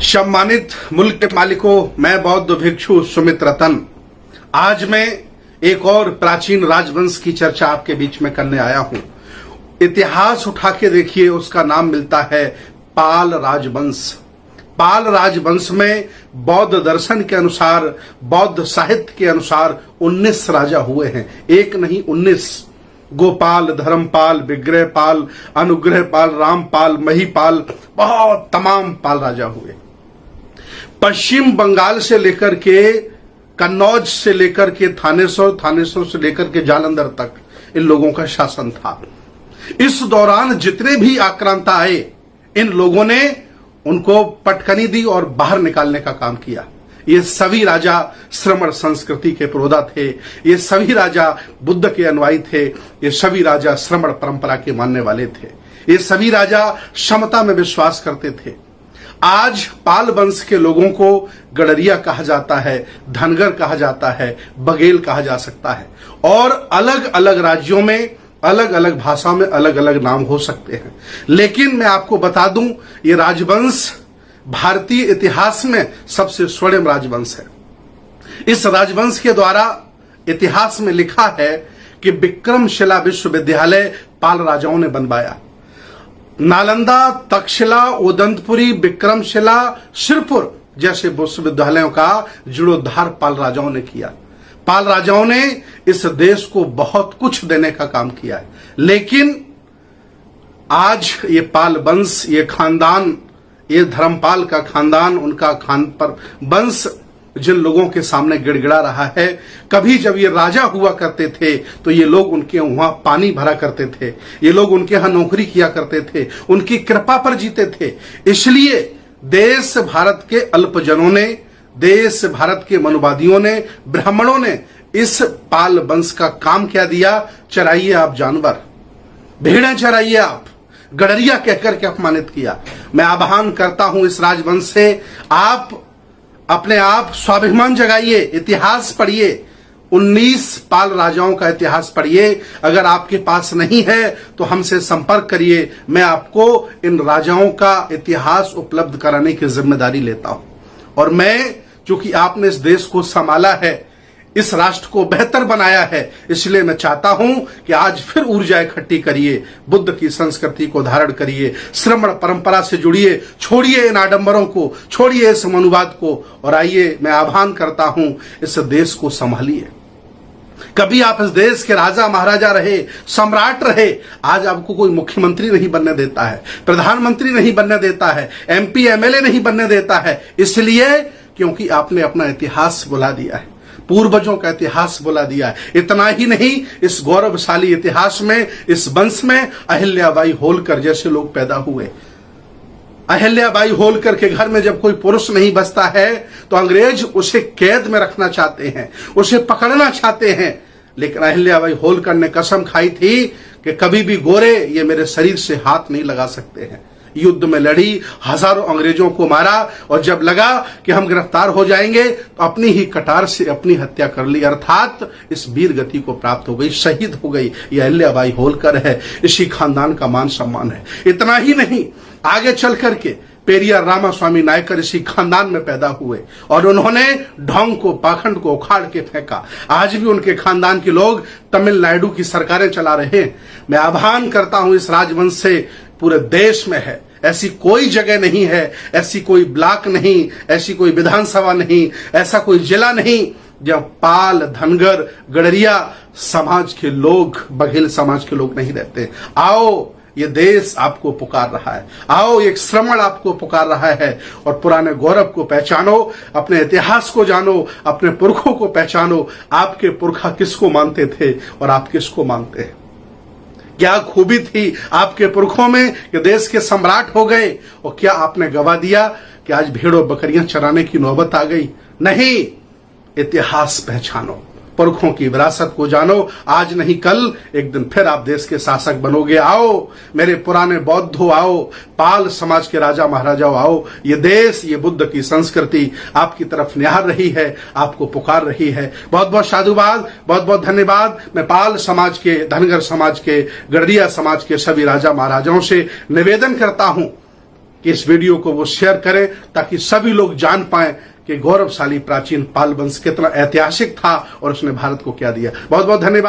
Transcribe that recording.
सम्मानित मुल्क के मालिकों, मैं बौद्ध भिक्षु सुमित रतन आज मैं एक और प्राचीन राजवंश की चर्चा आपके बीच में करने आया हूं। इतिहास उठा के देखिए, उसका नाम मिलता है पाल राजवंश। पाल राजवंश में बौद्ध दर्शन के अनुसार, बौद्ध साहित्य के अनुसार 19 राजा हुए हैं। एक नहीं 19। गोपाल, धर्मपाल, विग्रहपाल, अनुग्रहपाल, रामपाल, महिपाल, बहुत तमाम पाल राजा हुए। पश्चिम बंगाल से लेकर के कन्नौज से लेकर के थानेश्वर, थानेश्वर से लेकर के जालंधर तक इन लोगों का शासन था। इस दौरान जितने भी आक्रांता आए, इन लोगों ने उनको पटकनी दी और बाहर निकालने का काम किया। ये सभी राजा श्रमण संस्कृति के पुरोधा थे। ये सभी राजा बुद्ध के अनुयायी थे। ये सभी राजा श्रमण परंपरा के मानने वाले थे। ये सभी राजा समता में विश्वास करते थे। आज पाल वंश के लोगों को गडरिया कहा जाता है, धनगर कहा जाता है, बघेल कहा जा सकता है, और अलग अलग राज्यों में अलग अलग भाषा में अलग अलग नाम हो सकते हैं। लेकिन मैं आपको बता दूं, ये राजवंश भारतीय इतिहास में सबसे स्वर्णिम राजवंश है। इस राजवंश के द्वारा इतिहास में लिखा है कि विक्रमशिला विश्वविद्यालय पाल राजाओं ने बनवाया। नालंदा, तक्षशिला, उदंतपुरी, विक्रमशिला, श्रीपुर जैसे विश्वविद्यालयों का जीर्णोद्धार पाल राजाओं ने किया। पाल राजाओं ने इस देश को बहुत कुछ देने का काम किया है। लेकिन आज ये पाल वंश, ये खानदान, ये धर्मपाल का खानदान, उनका खान पर वंश जिन लोगों के सामने गिड़गिड़ा रहा है। कभी जब ये राजा हुआ करते थे तो ये लोग उनके वहां पानी भरा करते थे, ये लोग उनके यहां नौकरी किया करते थे, उनकी कृपा पर जीते थे। इसलिए देश भारत के अल्पजनों ने, देश भारत के मनुवादियों ने, ब्राह्मणों ने इस पाल वंश का काम क्या दिया? चराइए आप जानवर, भेड़ें चराइए आप, गडरिया कहकर के अपमानित किया। मैं आह्वान करता हूं इस राजवंश से, आप अपने आप स्वाभिमान जगाइए, इतिहास पढ़िए, 19 पाल राजाओं का इतिहास पढ़िए। अगर आपके पास नहीं है तो हमसे संपर्क करिए, मैं आपको इन राजाओं का इतिहास उपलब्ध कराने की जिम्मेदारी लेता हूं। और मैं, चूंकि आपने इस देश को संभाला है, इस राष्ट्र को बेहतर बनाया है, इसलिए मैं चाहता हूं कि आज फिर ऊर्जा इकट्ठी करिए, बुद्ध की संस्कृति को धारण करिए, श्रमण परंपरा से जुड़िए, छोड़िए इन आडंबरों को, छोड़िए इस मनुवाद को, और आइए मैं आह्वान करता हूं, इस देश को संभालिए। कभी आप इस देश के राजा महाराजा रहे, सम्राट रहे, आज आपको कोई मुख्यमंत्री नहीं बनने देता है, प्रधानमंत्री नहीं बनने देता है, MP MLA नहीं बनने देता है। इसलिए क्योंकि आपने अपना इतिहास भुला दिया है, पूर्वजों का इतिहास भुला दिया है। इतना ही नहीं, इस गौरवशाली इतिहास में, इस वंश में अहिल्याबाई होलकर जैसे लोग पैदा हुए। अहिल्याबाई होलकर के घर में जब कोई पुरुष नहीं बसता है तो अंग्रेज उसे कैद में रखना चाहते हैं, उसे पकड़ना चाहते हैं। लेकिन अहिल्याबाई होलकर ने कसम खाई थी कि कभी भी गोरे ये मेरे शरीर से हाथ नहीं लगा सकते हैं। युद्ध में लड़ी, हजारों अंग्रेजों को मारा, और जब लगा कि हम गिरफ्तार हो जाएंगे तो अपनी ही कटार से अपनी हत्या कर ली, अर्थात इस वीर गति को प्राप्त हो गई, शहीद हो गई। यह अहिल्याबाई होलकर है, इसी खानदान का मान सम्मान है। इतना ही नहीं, आगे चल करके पेरियार रामास्वामी नायकर इसी खानदान में पैदा हुए और उन्होंने ढोंग को, पाखंड को उखाड़ के फेंका। आज भी उनके खानदान के लोग तमिलनाडु की सरकारें चला रहे हैं। मैं आह्वान करता हूं इस राजवंश से, पूरे देश में है, ऐसी कोई जगह नहीं है, ऐसी कोई ब्लॉक नहीं, ऐसी कोई विधानसभा नहीं, ऐसा कोई जिला नहीं जब पाल, धनगर, गडरिया समाज के लोग, बघेल समाज के लोग नहीं रहते। आओ, ये देश आपको पुकार रहा है, आओ, एक श्रमण आपको पुकार रहा है, और पुराने गौरव को पहचानो, अपने इतिहास को जानो, अपने पुरखों को पहचानो। आपके पुरखा किसको मानते थे और आप किसको मानते हैं? क्या खूबी थी आपके पुरखों में कि देश के सम्राट हो गए, और क्या आपने गवा दिया कि आज भेड़ों बकरियां चराने की नौबत आ गई? नहीं, इतिहास पहचानो, पुरखों की विरासत को जानो। आज नहीं कल एक दिन फिर आप देश के शासक बनोगे। आओ मेरे पुराने बौद्धों, आओ पाल समाज के राजा महाराजाओं, आओ। ये देश, ये बुद्ध की संस्कृति आपकी तरफ निहार रही है, आपको पुकार रही है। बहुत बहुत साधुवाद, बहुत बहुत धन्यवाद। मैं पाल समाज के, धनगर समाज के, गडरिया समाज के सभी राजा महाराजाओं से निवेदन करता हूं कि इस वीडियो को वो शेयर करें ताकि सभी लोग जान पाएं कि गौरवशाली प्राचीन पाल वंश कितना ऐतिहासिक था और उसने भारत को क्या दिया। बहुत बहुत धन्यवाद।